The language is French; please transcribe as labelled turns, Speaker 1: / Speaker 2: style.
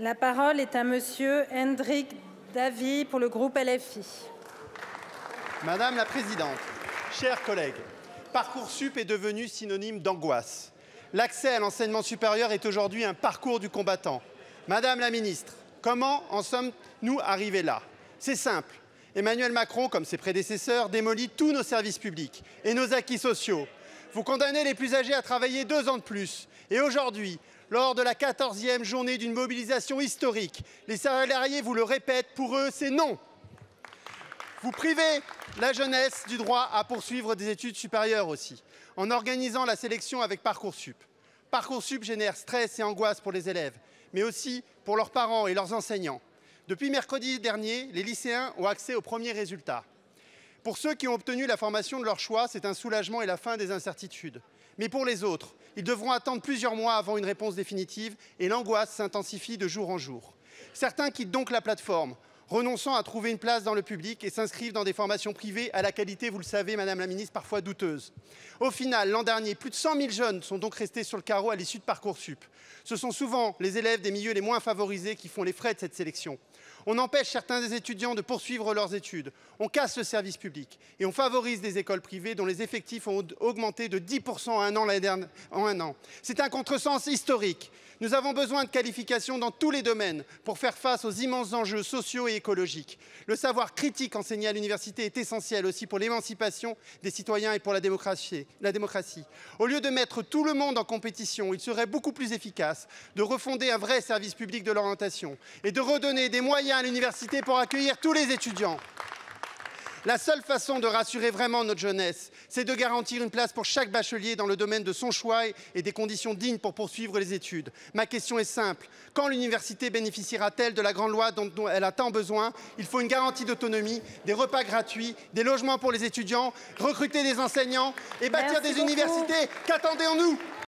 Speaker 1: La parole est à monsieur Hendrik Davy pour le groupe LFI.
Speaker 2: Madame la Présidente, chers collègues, Parcoursup est devenu synonyme d'angoisse. L'accès à l'enseignement supérieur est aujourd'hui un parcours du combattant. Madame la Ministre, comment en sommes-nous arrivés là? C'est simple. Emmanuel Macron, comme ses prédécesseurs, démolit tous nos services publics et nos acquis sociaux. Vous condamnez les plus âgés à travailler 2 ans de plus. Et aujourd'hui, lors de la 14e journée d'une mobilisation historique, les salariés vous le répètent, pour eux, c'est non. Vous privez la jeunesse du droit à poursuivre des études supérieures aussi, en organisant la sélection avec Parcoursup. Parcoursup génère stress et angoisse pour les élèves, mais aussi pour leurs parents et leurs enseignants. Depuis mercredi dernier, les lycéens ont accès aux premiers résultats. Pour ceux qui ont obtenu la formation de leur choix, c'est un soulagement et la fin des incertitudes. Mais pour les autres, ils devront attendre plusieurs mois avant une réponse définitive et l'angoisse s'intensifie de jour en jour. Certains quittent donc la plateforme, renonçant à trouver une place dans le public et s'inscrivent dans des formations privées à la qualité, vous le savez, Madame la Ministre, parfois douteuse. Au final, l'an dernier, plus de 100 000 jeunes sont donc restés sur le carreau à l'issue de Parcoursup. Ce sont souvent les élèves des milieux les moins favorisés qui font les frais de cette sélection. On empêche certains des étudiants de poursuivre leurs études, on casse le service public et on favorise des écoles privées dont les effectifs ont augmenté de 10% en un an. C'est un contresens historique. Nous avons besoin de qualifications dans tous les domaines pour faire face aux immenses enjeux sociaux et écologiques. Le savoir critique enseigné à l'université est essentiel aussi pour l'émancipation des citoyens et pour la démocratie. Au lieu de mettre tout le monde en compétition, il serait beaucoup plus efficace de refonder un vrai service public de l'orientation et de redonner des moyens à l'université pour accueillir tous les étudiants. La seule façon de rassurer vraiment notre jeunesse, c'est de garantir une place pour chaque bachelier dans le domaine de son choix et des conditions dignes pour poursuivre les études. Ma question est simple. Quand l'université bénéficiera-t-elle de la grande loi dont elle a tant besoin? Il faut une garantie d'autonomie, des repas gratuits, des logements pour les étudiants, recruter des enseignants et bâtir des universités. Qu'attendons-nous?